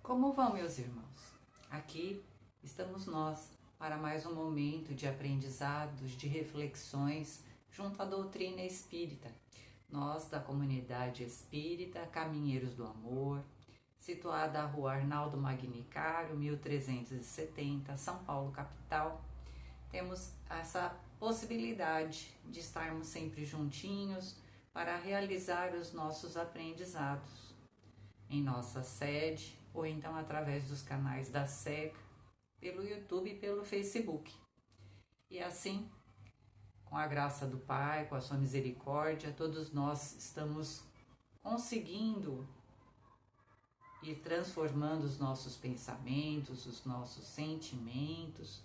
Como vão, meus irmãos? Aqui estamos nós para mais um momento de aprendizados, de reflexões junto à doutrina espírita. Nós, da comunidade espírita Caminheiros do Amor, situada à Rua Arnaldo Magnicário, 1370, São Paulo, capital, temos essa possibilidade de estarmos sempre juntinhos para realizar os nossos aprendizados em nossa sede ou então através dos canais da SECA, pelo YouTube e pelo Facebook. E assim, com a graça do Pai, com a sua misericórdia, todos nós estamos conseguindo ir transformando os nossos pensamentos, os nossos sentimentos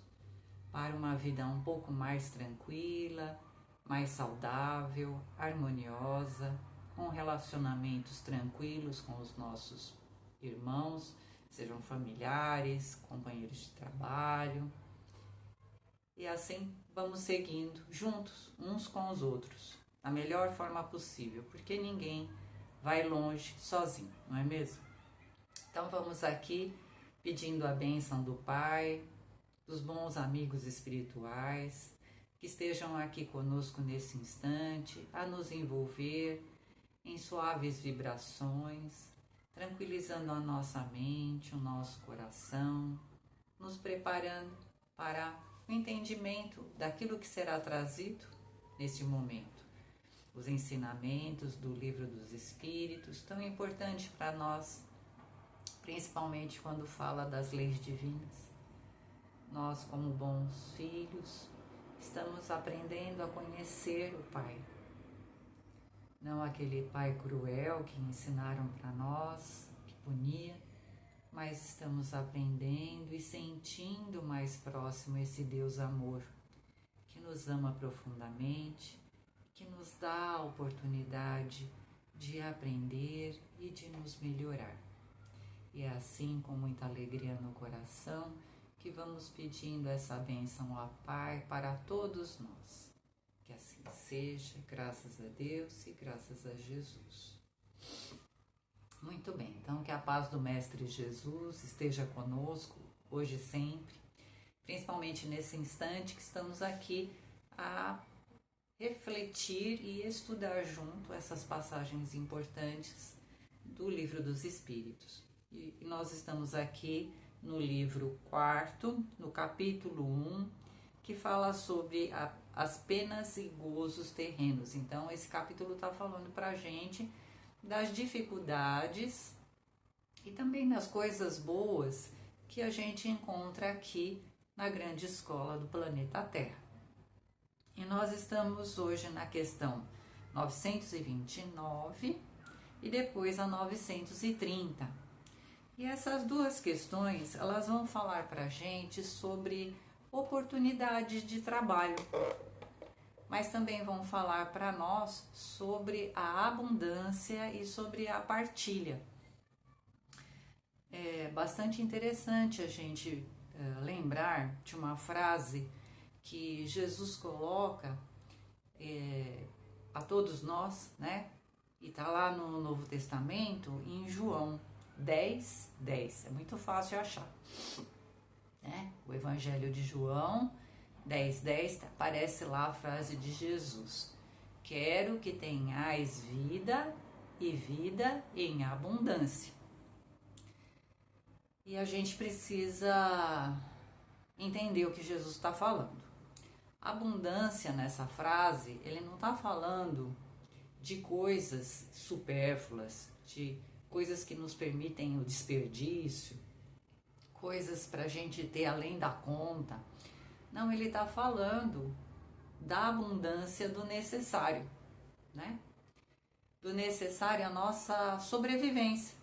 para uma vida um pouco mais tranquila, mais saudável, harmoniosa, com relacionamentos tranquilos com os nossos irmãos, sejam familiares, companheiros de trabalho. E assim vamos seguindo juntos, uns com os outros, da melhor forma possível, porque ninguém vai longe sozinho, não é mesmo? Então vamos aqui pedindo a bênção do Pai, dos bons amigos espirituais, que estejam aqui conosco nesse instante, a nos envolver em suaves vibrações, tranquilizando a nossa mente, o nosso coração, nos preparando para o entendimento daquilo que será trazido neste momento. Os ensinamentos do Livro dos Espíritos, tão importante para nós, principalmente quando fala das leis divinas. Nós, como bons filhos, estamos aprendendo a conhecer o Pai. Não aquele pai cruel que ensinaram para nós, que punia, mas estamos aprendendo e sentindo mais próximo esse Deus amor, que nos ama profundamente, que nos dá a oportunidade de aprender e de nos melhorar. E é assim, com muita alegria no coração, que vamos pedindo essa bênção ao Pai para todos nós. Que assim seja, graças a Deus e graças a Jesus. Muito bem, então que a paz do Mestre Jesus esteja conosco, hoje e sempre, principalmente nesse instante que estamos aqui a refletir e estudar junto essas passagens importantes do Livro dos Espíritos. E nós estamos aqui no livro 4º, no capítulo 1, que fala sobre as penas e gozos terrenos. Então, esse capítulo está falando para a gente das dificuldades e também das coisas boas que a gente encontra aqui na grande escola do planeta Terra. E nós estamos hoje na questão 929 e depois a 930. E essas duas questões, elas vão falar para a gente sobre oportunidades de trabalho, mas também vão falar para nós sobre a abundância e sobre a partilha. É bastante interessante a gente lembrar de uma frase que Jesus coloca a todos nós, né? E tá lá no Novo Testamento, em João 10:10. É muito fácil achar. O Evangelho de João 10:10, aparece lá a frase de Jesus: quero que tenhais vida e vida em abundância. E a gente precisa entender o que Jesus está falando. Abundância nessa frase, ele não está falando de coisas supérfluas, de coisas que nos permitem o desperdício, coisas para a gente ter além da conta. Não, ele está falando da abundância do necessário, né? Do necessário à nossa sobrevivência,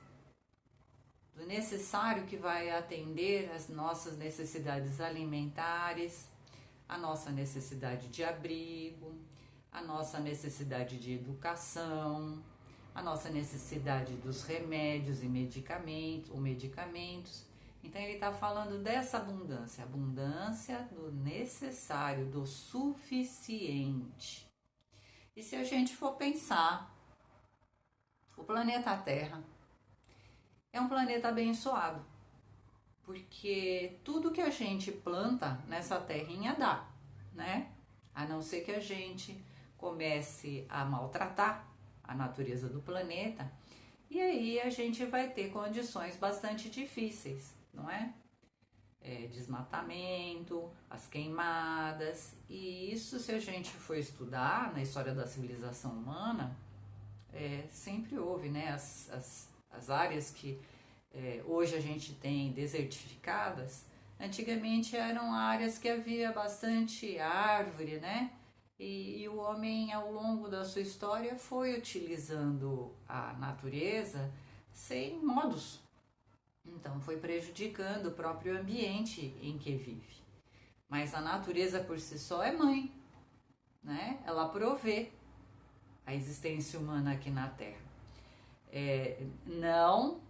do necessário que vai atender as nossas necessidades alimentares, a nossa necessidade de abrigo, a nossa necessidade de educação, a nossa necessidade dos remédios e medicamentos. Então ele está falando dessa abundância, abundância do necessário, do suficiente. E se a gente for pensar, o planeta Terra, é um planeta abençoado, porque tudo que a gente planta nessa terrinha dá, né? A não ser que a gente comece a maltratar a natureza do planeta, e aí a gente vai ter condições bastante difíceis, não é? Desmatamento, as queimadas, e isso, se a gente for estudar na história da civilização humana, sempre houve, né? As áreas que hoje a gente tem desertificadas, antigamente eram áreas que havia bastante árvore, né? E o homem, ao longo da sua história, foi utilizando a natureza sem modos. Então, foi prejudicando o próprio ambiente em que vive. Mas a natureza por si só é mãe, né? Ela provê a existência humana aqui na Terra. Não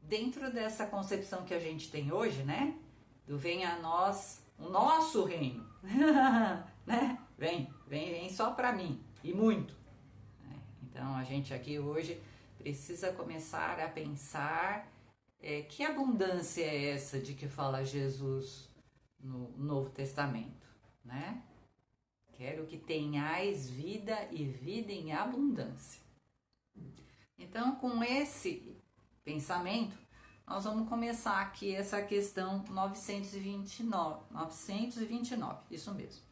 dentro dessa concepção que a gente tem hoje, né? Do venha a nós o nosso reino, né? Vem só para mim e muito. Então a gente aqui hoje precisa começar a pensar que abundância é essa de que fala Jesus no Novo Testamento, né? Quero que tenhais vida e vida em abundância. Então, com esse pensamento, nós vamos começar aqui essa questão 929, isso mesmo.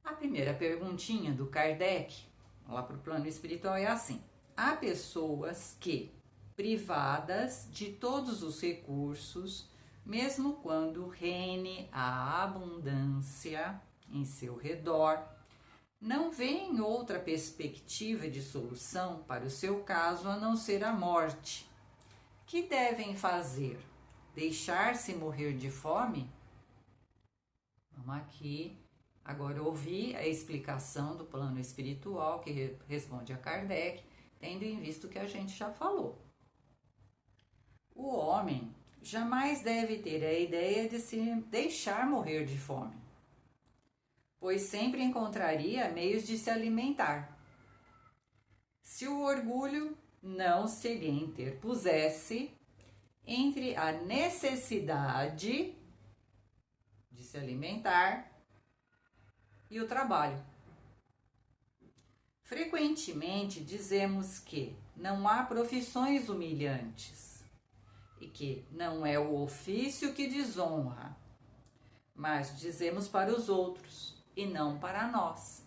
A primeira perguntinha do Kardec, lá para o plano espiritual, é assim: há pessoas que, privadas de todos os recursos, mesmo quando reine a abundância em seu redor, não veem outra perspectiva de solução para o seu caso a não ser a morte. Que devem fazer? Deixar-se morrer de fome? Vamos aqui agora ouvir a explicação do plano espiritual que responde a Kardec, tendo em vista o que a gente já falou. O homem jamais deve ter a ideia de se deixar morrer de fome, pois sempre encontraria meios de se alimentar. Se o orgulho não se lhe interpusesse entre a necessidade de se alimentar e o trabalho. Frequentemente dizemos que não há profissões humilhantes e que não é o ofício que desonra, mas dizemos para os outros e não para nós.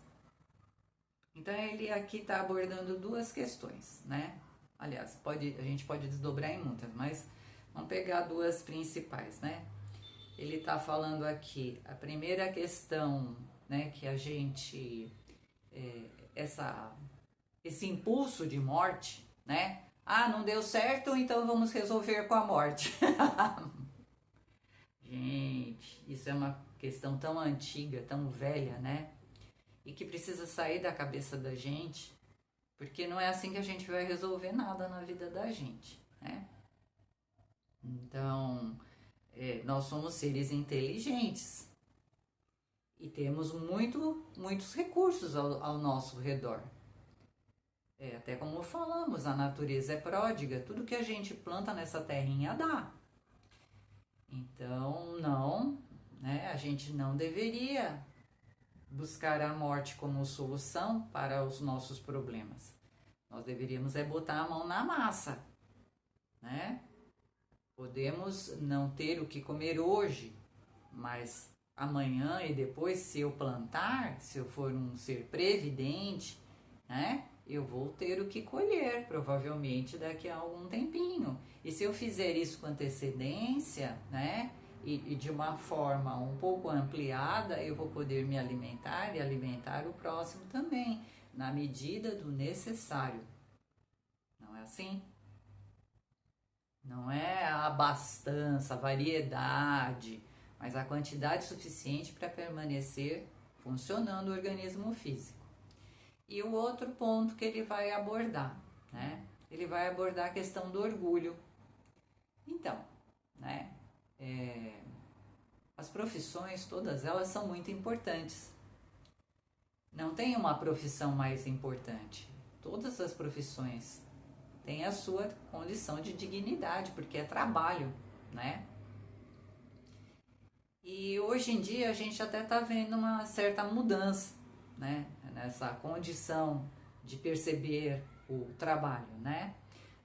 Então ele aqui está abordando duas questões, né? Aliás, a gente pode desdobrar em muitas, mas vamos pegar duas principais, né? Ele está falando aqui, a primeira questão, né, que a gente, esse impulso de morte, né? Ah, não deu certo, então vamos resolver com a morte. Gente, isso é uma questão tão antiga, tão velha, né? E que precisa sair da cabeça da gente, porque não é assim que a gente vai resolver nada na vida da gente, né? Então, nós somos seres inteligentes e temos muitos recursos ao nosso redor. Até como falamos, a natureza é pródiga, tudo que a gente planta nessa terrinha dá. Então, não, né? A gente não deveria buscar a morte como solução para os nossos problemas. Nós deveríamos botar a mão na massa, né? Podemos não ter o que comer hoje, mas amanhã e depois, se eu plantar, se eu for um ser previdente, né? Eu vou ter o que colher, provavelmente daqui a algum tempinho. E se eu fizer isso com antecedência, né? E de uma forma um pouco ampliada, eu vou poder me alimentar e alimentar o próximo também, na medida do necessário. Não é assim? Não é a abastança, a variedade, mas a quantidade suficiente para permanecer funcionando o organismo físico. E o outro ponto que ele vai abordar, né? Ele vai abordar a questão do orgulho. Então, né? As profissões, todas elas são muito importantes. Não tem uma profissão mais importante. Todas as profissões tem a sua condição de dignidade, porque é trabalho, né? E hoje em dia a gente até está vendo uma certa mudança, né? Nessa condição de perceber o trabalho, né?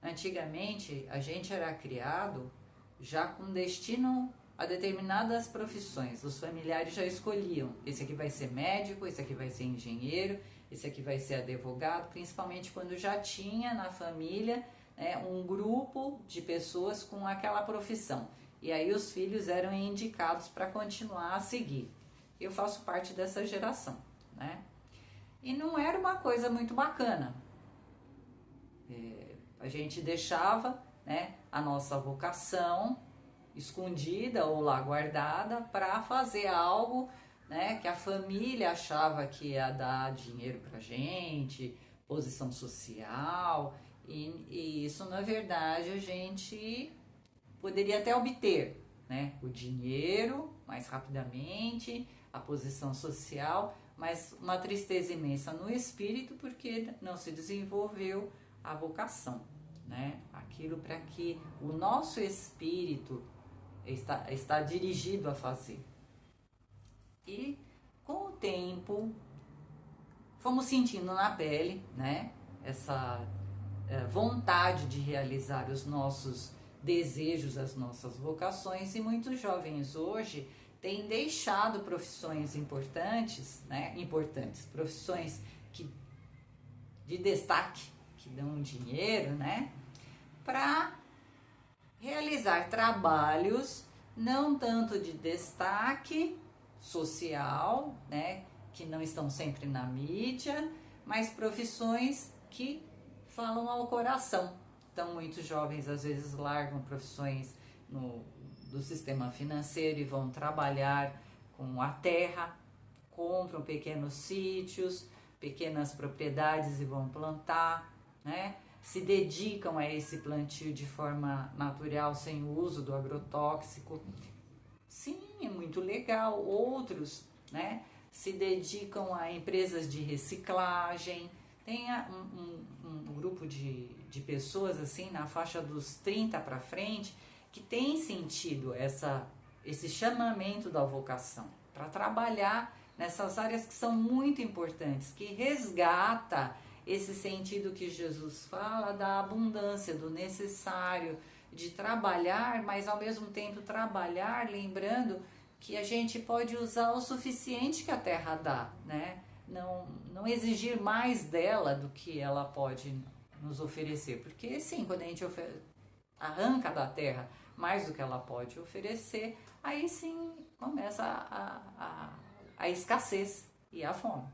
Antigamente a gente era criado já com destino a determinadas profissões. Os familiares já escolhiam: esse aqui vai ser médico, esse aqui vai ser engenheiro, esse aqui vai ser advogado, principalmente quando já tinha na família, né, um grupo de pessoas com aquela profissão. E aí os filhos eram indicados para continuar a seguir. Eu faço parte dessa geração, né? E não era uma coisa muito bacana. A gente deixava, né, a nossa vocação escondida ou lá guardada para fazer algo, né, que a família achava que ia dar dinheiro pra gente, posição social, e isso na verdade a gente poderia até obter, né, o dinheiro mais rapidamente, a posição social, mas uma tristeza imensa no espírito porque não se desenvolveu a vocação, né, aquilo para que o nosso espírito está dirigido a fazer. E com o tempo fomos sentindo na pele, né, essa vontade de realizar os nossos desejos, as nossas vocações, e muitos jovens hoje têm deixado profissões importantes, né, profissões de destaque, que dão dinheiro, né, para realizar trabalhos não tanto de destaque social, né, que não estão sempre na mídia, mas profissões que falam ao coração. Então, muitos jovens às vezes largam profissões do sistema financeiro e vão trabalhar com a terra, compram pequenos sítios, pequenas propriedades e vão plantar, né? Se dedicam a esse plantio de forma natural, sem o uso do agrotóxico. Sim, é muito legal. Outros, né, se dedicam a empresas de reciclagem. Tem um grupo de pessoas assim na faixa dos 30 para frente que tem sentido esse chamamento da vocação para trabalhar nessas áreas que são muito importantes, que resgata esse sentido que Jesus fala da abundância, do necessário, de trabalhar, mas ao mesmo tempo trabalhar lembrando que a gente pode usar o suficiente que a terra dá, né? Não exigir mais dela do que ela pode nos oferecer, porque sim, quando a gente arranca da terra mais do que ela pode oferecer, aí sim começa a escassez e a fome.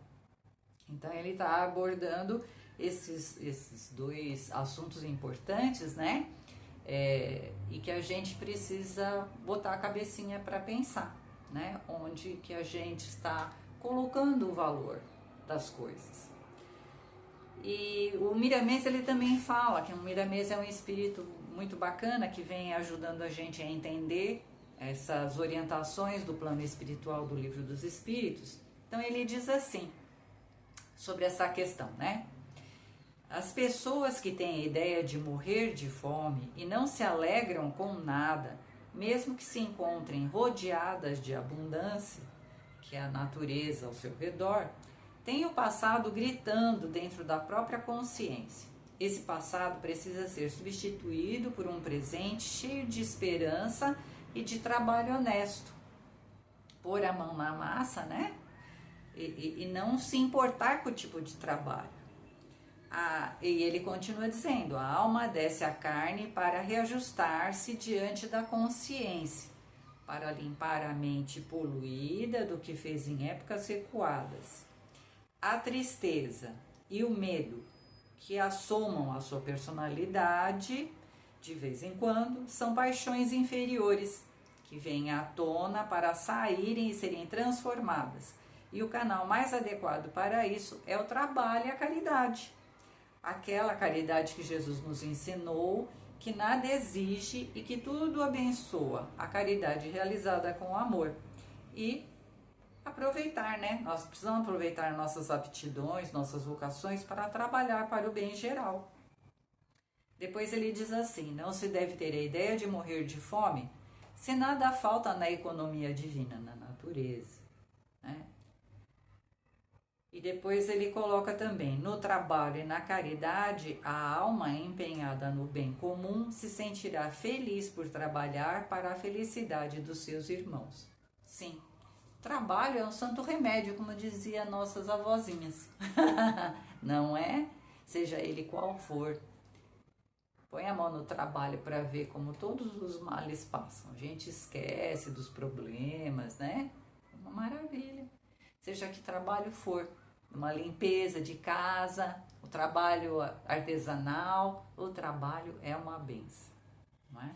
Então ele está abordando esses dois assuntos importantes, né? E que a gente precisa botar a cabecinha para pensar, né? Onde que a gente está colocando o valor das coisas. E o Miramês ele também fala que o Miramês é um espírito muito bacana que vem ajudando a gente a entender essas orientações do plano espiritual do Livro dos Espíritos. Então ele diz assim, sobre essa questão, né? As pessoas que têm a ideia de morrer de fome e não se alegram com nada, mesmo que se encontrem rodeadas de abundância, que é a natureza ao seu redor, têm o passado gritando dentro da própria consciência. Esse passado precisa ser substituído por um presente cheio de esperança e de trabalho honesto. Pôr a mão na massa, né? E não se importar com o tipo de trabalho. E ele continua dizendo, a alma desce a carne para reajustar-se diante da consciência, para limpar a mente poluída do que fez em épocas recuadas. A tristeza e o medo que assomam a sua personalidade, de vez em quando, são paixões inferiores, que vêm à tona para saírem e serem transformadas. E o canal mais adequado para isso é o trabalho e a caridade. Aquela caridade que Jesus nos ensinou, que nada exige e que tudo abençoa. A caridade realizada com amor. E aproveitar, né? Nós precisamos aproveitar nossas aptidões, nossas vocações para trabalhar para o bem geral. Depois ele diz assim: não se deve ter a ideia de morrer de fome, se nada falta na economia divina, na natureza, né? E depois ele coloca também: no trabalho e na caridade, a alma empenhada no bem comum se sentirá feliz por trabalhar para a felicidade dos seus irmãos. Sim, trabalho é um santo remédio, como dizia nossas avózinhas. Não é? Seja ele qual for. Põe a mão no trabalho para ver como todos os males passam. A gente esquece dos problemas, né? Uma maravilha. Seja que trabalho for, uma limpeza de casa, o trabalho artesanal, o trabalho é uma benção, não é?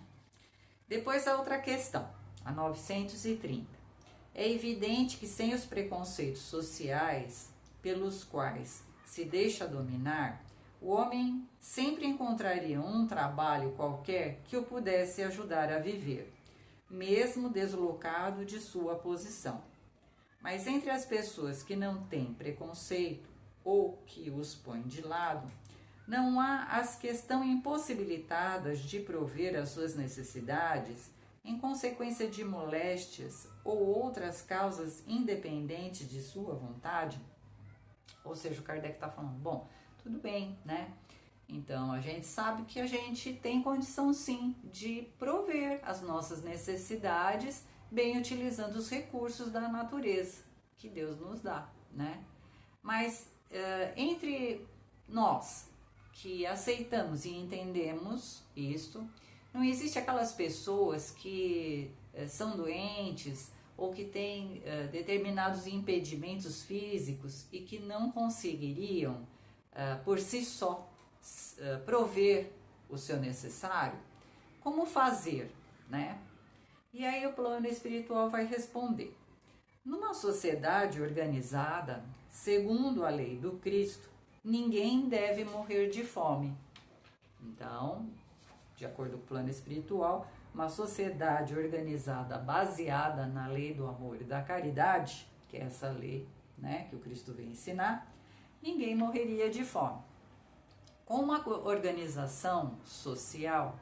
Depois a outra questão, a 930. É evidente que sem os preconceitos sociais pelos quais se deixa dominar, o homem sempre encontraria um trabalho qualquer que o pudesse ajudar a viver, mesmo deslocado de sua posição. Mas entre as pessoas que não têm preconceito ou que os põem de lado, não há as que estão impossibilitadas de prover as suas necessidades em consequência de moléstias ou outras causas independentes de sua vontade. Ou seja, o Kardec está falando, bom, tudo bem, né? Então, a gente sabe que a gente tem condição sim de prover as nossas necessidades, bem utilizando os recursos da natureza que Deus nos dá, né? Mas entre nós que aceitamos e entendemos isto, não existe aquelas pessoas que são doentes ou que têm determinados impedimentos físicos e que não conseguiriam por si só prover o seu necessário. Como fazer, né? E aí o plano espiritual vai responder. Numa sociedade organizada, segundo a lei do Cristo, ninguém deve morrer de fome. Então, de acordo com o plano espiritual, uma sociedade organizada baseada na lei do amor e da caridade, que é essa lei, né, que o Cristo vem ensinar, ninguém morreria de fome. Com uma organização social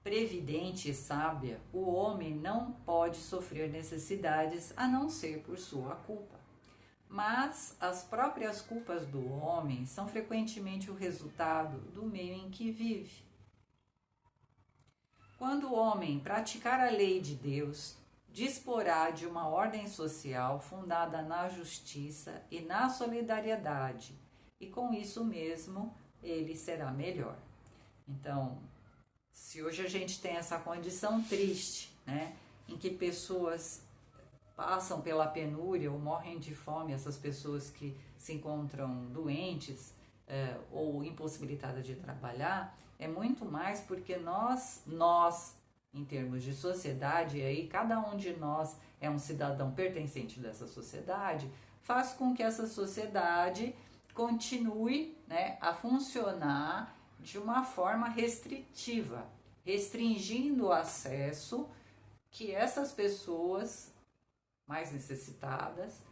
previdente e sábia, o homem não pode sofrer necessidades a não ser por sua culpa. Mas as próprias culpas do homem são frequentemente o resultado do meio em que vive. Quando o homem praticar a lei de Deus, disporá de uma ordem social fundada na justiça e na solidariedade, e com isso mesmo ele será melhor. Então, se hoje a gente tem essa condição triste, né, em que pessoas passam pela penúria ou morrem de fome, essas pessoas que se encontram doentes ou impossibilitadas de trabalhar, é muito mais porque nós, em termos de sociedade, e aí cada um de nós é um cidadão pertencente dessa sociedade, faz com que essa sociedade continue, né, a funcionar de uma forma restritiva, restringindo o acesso que essas pessoas mais necessitadas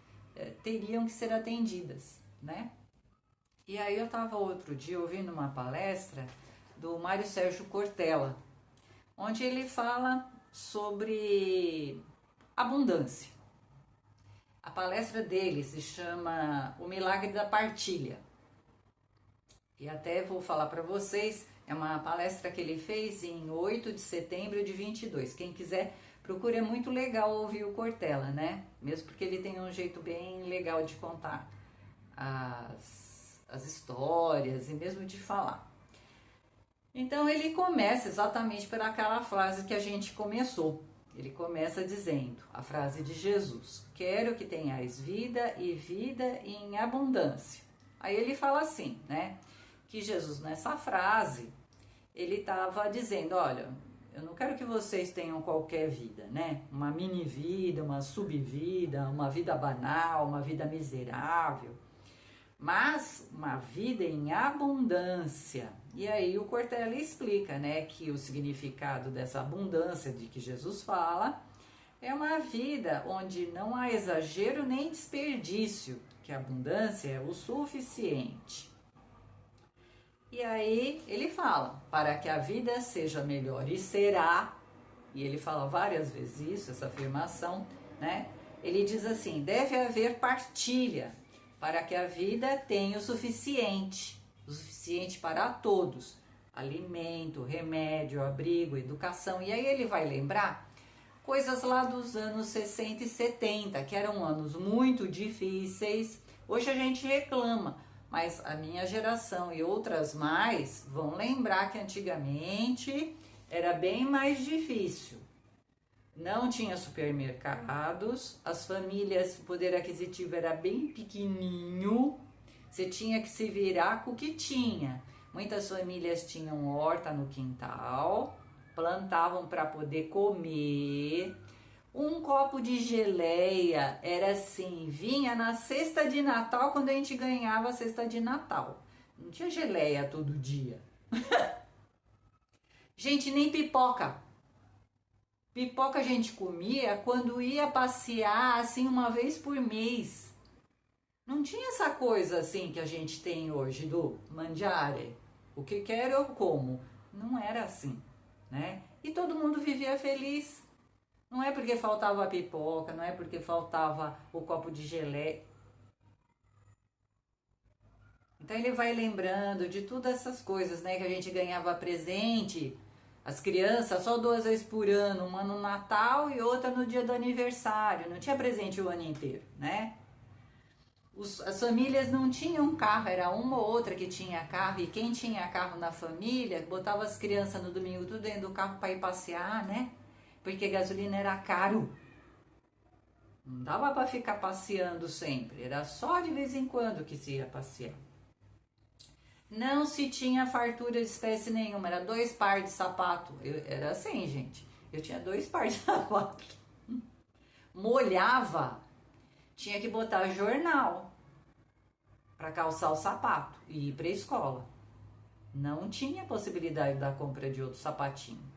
teriam que ser atendidas, né? E aí eu estava outro dia ouvindo uma palestra do Mário Sérgio Cortella, onde ele fala sobre abundância. A palestra dele se chama O Milagre da Partilha. E até vou falar para vocês, é uma palestra que ele fez em 8 de setembro de 22. Quem quiser, procure, é muito legal ouvir o Cortella, né? Mesmo porque ele tem um jeito bem legal de contar as histórias e mesmo de falar. Então ele começa exatamente por aquela frase que a gente começou. Ele começa dizendo a frase de Jesus: quero que tenhais vida e vida em abundância. Aí ele fala assim, né? Que Jesus nessa frase, ele estava dizendo, olha, eu não quero que vocês tenham qualquer vida, né? Uma mini vida, uma subvida, uma vida banal, uma vida miserável, mas uma vida em abundância. E aí o Cortella explica, né, que o significado dessa abundância de que Jesus fala é uma vida onde não há exagero nem desperdício, que a abundância é o suficiente. E aí ele fala, para que a vida seja melhor, e será, e ele fala várias vezes isso, essa afirmação, né? Ele diz assim, deve haver partilha, para que a vida tenha o suficiente para todos, alimento, remédio, abrigo, educação. E aí ele vai lembrar coisas lá dos anos 60 e 70, que eram anos muito difíceis. Hoje a gente reclama, mas a minha geração e outras mais vão lembrar que antigamente era bem mais difícil. Não tinha supermercados, as famílias, o poder aquisitivo era bem pequenininho, você tinha que se virar com o que tinha. Muitas famílias tinham horta no quintal, plantavam para poder comer. Um copo de geleia era assim, vinha na cesta de Natal quando a gente ganhava a cesta de Natal. Não tinha geleia todo dia. Gente, nem pipoca. Pipoca a gente comia quando ia passear assim uma vez por mês. Não tinha essa coisa assim que a gente tem hoje do mangiare. O que quero eu como. Não era assim, né? E todo mundo vivia feliz. Não é porque faltava a pipoca, não é porque faltava o copo de geleia. Então ele vai lembrando de todas essas coisas, né? Que a gente ganhava presente, as crianças, só 2 vezes por ano, uma no Natal e outra no dia do aniversário. Não tinha presente o ano inteiro, né? As famílias não tinham carro, era uma ou outra que tinha carro. E quem tinha carro na família, botava as crianças no domingo tudo dentro do carro para ir passear, né? Porque gasolina era caro. Não dava para ficar passeando sempre, era só de vez em quando que se ia passear. Não se tinha fartura de espécie nenhuma, era 2 pares de sapato. Era assim, gente, eu tinha 2 pares de sapato. Molhava, tinha que botar jornal para calçar o sapato e ir para a escola. Não tinha possibilidade da compra de outro sapatinho.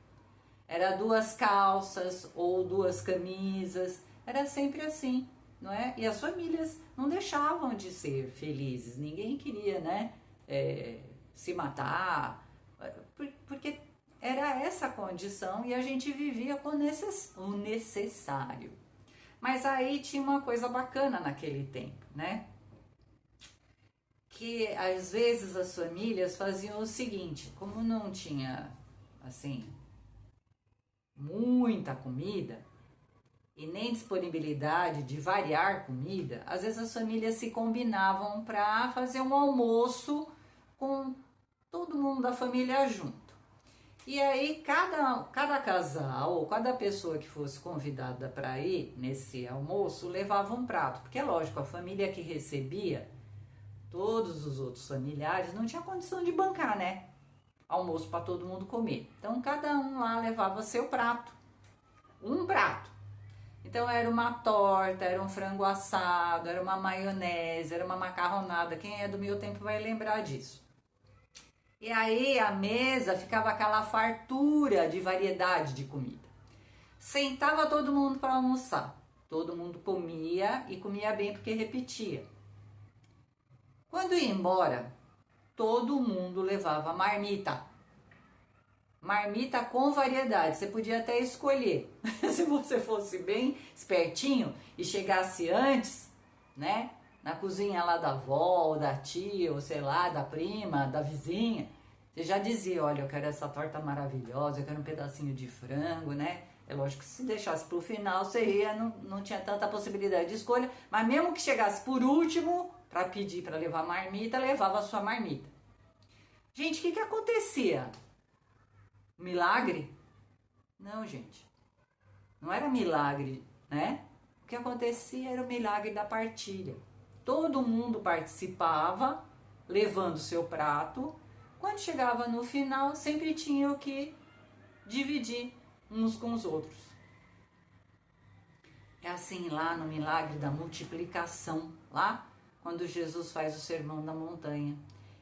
Era 2 calças ou 2 camisas, era sempre assim, não é? E as famílias não deixavam de ser felizes, ninguém queria, né, se matar, porque era essa condição e a gente vivia com o necessário. Mas aí tinha uma coisa bacana naquele tempo, né? Que às vezes as famílias faziam o seguinte, como não tinha, assim, muita comida e nem disponibilidade de variar comida, às vezes as famílias se combinavam para fazer um almoço com todo mundo da família junto. E aí cada casal ou cada pessoa que fosse convidada para ir nesse almoço levava um prato, porque é lógico, a família que recebia todos os outros familiares não tinha condição de bancar, né? Almoço para todo mundo comer. Então cada um lá levava seu prato, um prato. Então era uma torta, era um frango assado, era uma maionese, era uma macarronada. Quem é do meu tempo vai lembrar disso. E aí a mesa ficava aquela fartura de variedade de comida. Sentava todo mundo para almoçar. Todo mundo comia e comia bem porque repetia. Quando ia embora, todo mundo levava marmita. Marmita com variedade, você podia até escolher. Se você fosse bem espertinho e chegasse antes, né? Na cozinha lá da avó, ou da tia, ou sei lá, da prima, da vizinha, você já dizia, olha, eu quero essa torta maravilhosa, eu quero um pedacinho de frango, né? É lógico que se deixasse pro final, você ia, não tinha tanta possibilidade de escolha, mas mesmo que chegasse por último, para pedir para levar marmita, levava a sua marmita. Gente, o que acontecia? Milagre? Não, gente. Não era milagre, né? O que acontecia era o milagre da partilha. Todo mundo participava, levando seu prato. Quando chegava no final, sempre tinha o que dividir uns com os outros. É assim lá no milagre da multiplicação, lá quando Jesus faz o sermão da montanha.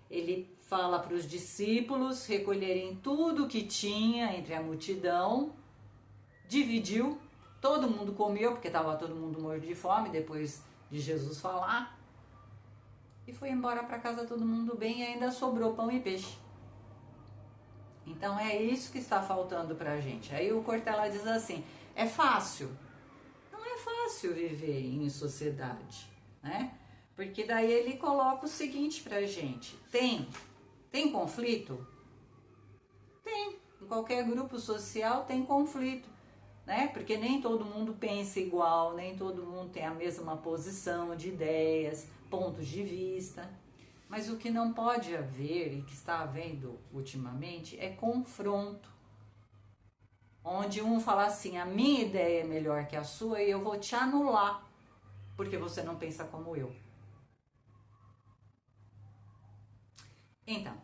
Ele fala para os discípulos recolherem tudo que tinha entre a multidão, dividiu, todo mundo comeu, porque estava todo mundo morto de fome depois de Jesus falar, e foi embora para casa todo mundo bem e ainda sobrou pão e peixe. Então é isso que está faltando para a gente. Aí o Cortella diz assim, é fácil? Não é fácil viver em sociedade, né? Porque daí ele coloca o seguinte para a gente, tem conflito? Tem, em qualquer grupo social tem conflito, né? Porque nem todo mundo pensa igual, nem todo mundo tem a mesma posição de ideias, pontos de vista. Mas o que não pode haver e que está havendo ultimamente é confronto. Onde um fala assim, a minha ideia é melhor que a sua e eu vou te anular, porque você não pensa como eu. Então,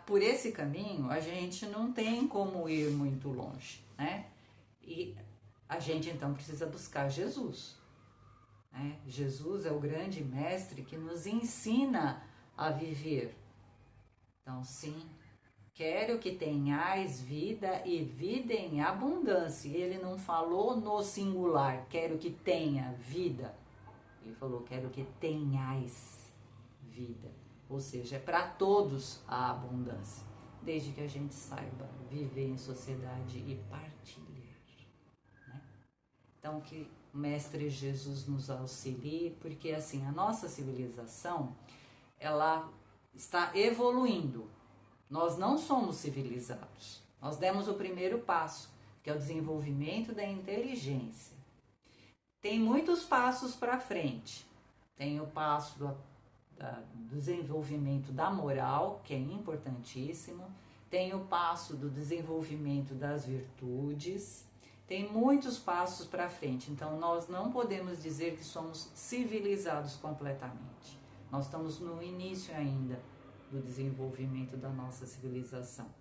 por esse caminho a gente não tem como ir muito longe, né? E a gente então precisa buscar Jesus. Né? Jesus é o grande mestre que nos ensina a viver. Então, sim, quero que tenhais vida e vida em abundância. Ele não falou no singular, quero que tenha vida. Ele falou, quero que tenhais vida. Ou seja, é para todos a abundância, desde que a gente saiba viver em sociedade e partilhar. Né? Então, que o Mestre Jesus nos auxilie, porque assim, a nossa civilização, ela está evoluindo. Nós não somos civilizados. Nós demos o primeiro passo, que é o desenvolvimento da inteligência. Tem muitos passos para frente. Tem o passo do desenvolvimento da moral, que é importantíssimo. Tem o passo do desenvolvimento das virtudes. Tem muitos passos para frente. Então, nós não podemos dizer que somos civilizados completamente. Nós estamos no início ainda do desenvolvimento da nossa civilização.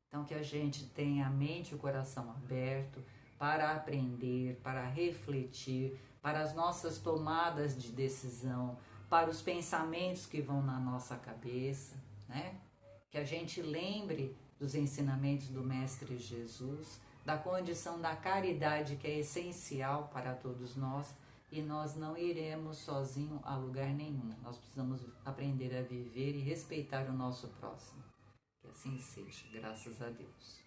Então, que a gente tenha a mente e o coração aberto para aprender, para refletir, para as nossas tomadas de decisão, para os pensamentos que vão na nossa cabeça, né? Que a gente lembre dos ensinamentos do Mestre Jesus, da condição da caridade que é essencial para todos nós, e nós não iremos sozinho a lugar nenhum. Nós precisamos aprender a viver e respeitar o nosso próximo. Que assim seja, graças a Deus.